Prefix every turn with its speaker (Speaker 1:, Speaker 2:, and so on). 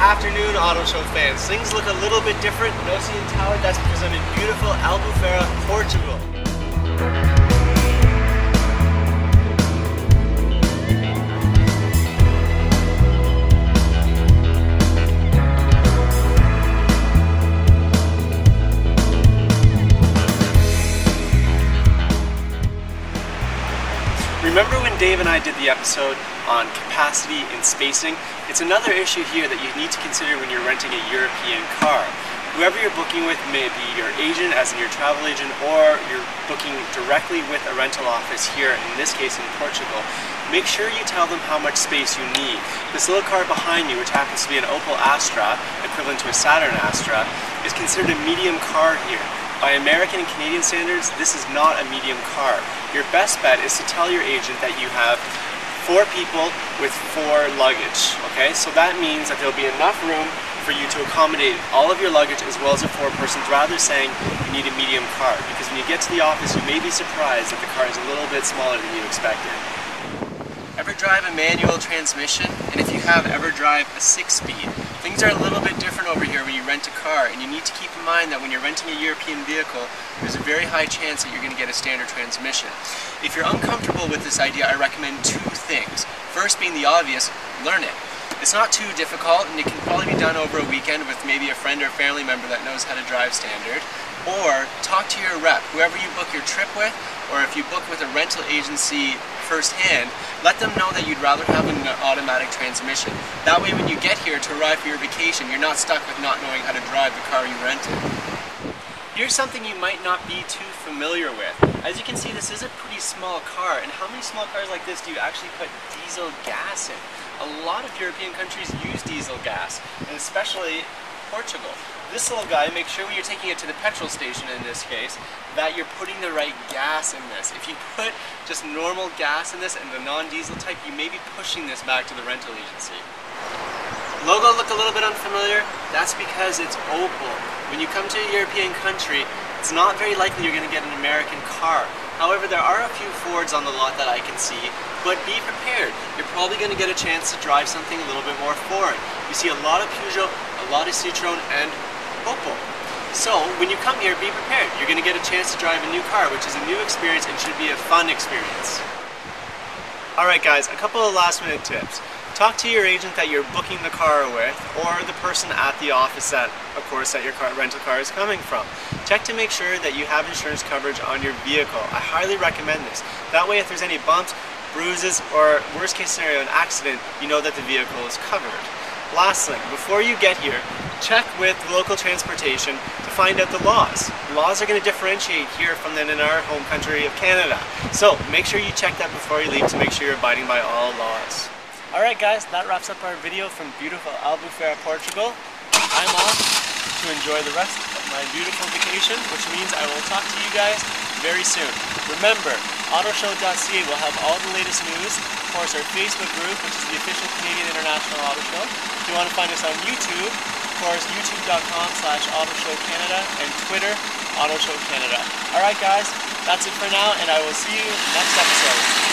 Speaker 1: afternoon, Autoshow fans. Things look a little bit different. No CN Tower, that's because I'm in beautiful Albufeira, Portugal. Remember when Dave and I did the episode on capacity and spacing? It's another issue here that you need to consider when you're renting a European car. Whoever you're booking with, may be your agent, as in your travel agent, or you're booking directly with a rental office here, in this case in Portugal, make sure you tell them how much space you need. This little car behind you, which happens to be an Opel Astra, equivalent to a Saturn Astra, is considered a medium car here. By American and Canadian standards, this is not a medium car. Your best bet is to tell your agent that you have 4 people with 4 luggage, okay? So that means that there'll be enough room for you to accommodate all of your luggage as well as a 4 persons, rather saying you need a medium car. Because when you get to the office, you may be surprised that the car is a little bit smaller than you expected. Ever drive a manual transmission? And if you have, ever drive a 6-speed? Things are a little bit different over here when you rent a car, and you need to keep in mind that when you're renting a European vehicle, there's a very high chance that you're going to get a standard transmission. If you're uncomfortable with this idea, I recommend 2 things. First being the obvious, learn it. It's not too difficult, and it can probably be done over a weekend with maybe a friend or family member that knows how to drive standard. Or talk to your rep, whoever you book your trip with, or if you book with a rental agency firsthand, let them know that you'd rather have an automatic transmission. That way when you get here to arrive for your vacation, you're not stuck with not knowing how to drive the car you rented. Here's something you might not be too familiar with. As you can see, this is a pretty small car, and how many small cars like this do you actually put diesel gas in? A lot of European countries use diesel gas, and especially Portugal. This little guy, make sure when you're taking it to the petrol station in this case, that you're putting the right gas in this. If you put just normal gas in this and the non-diesel type, you may be pushing this back to the rental agency. Logo look a little bit unfamiliar? That's because it's Opel. When you come to a European country, it's not very likely you're going to get an American car. However, there are a few Fords on the lot that I can see, but be prepared. You're probably going to get a chance to drive something a little bit more foreign. You see a lot of Peugeot, a lot of Citroën, and Opel. So, when you come here, be prepared. You're going to get a chance to drive a new car, which is a new experience and should be a fun experience. Alright guys, a couple of last minute tips. Talk to your agent that you're booking the car with, or the person at the office that, of course, that your rental car is coming from. Check to make sure that you have insurance coverage on your vehicle. I highly recommend this. That way, if there's any bumps, bruises, or worst case scenario, an accident, you know that the vehicle is covered. Last thing, before you get here, check with local transportation to find out the laws. Laws are going to differentiate here from then in our home country of Canada. So make sure you check that before you leave to make sure you're abiding by all laws. Alright guys, that wraps up our video from beautiful Albufeira, Portugal. I'm off to enjoy the rest of my beautiful vacation, which means I will talk to you guys very soon. Remember, Autoshow.ca will have all the latest news. Of course, our Facebook group, which is the official Canadian International Auto Show. If you want to find us on YouTube, of course, youtube.com/AutoshowCanada, and Twitter, AutoshowCanada. Alright guys, that's it for now, and I will see you next episode.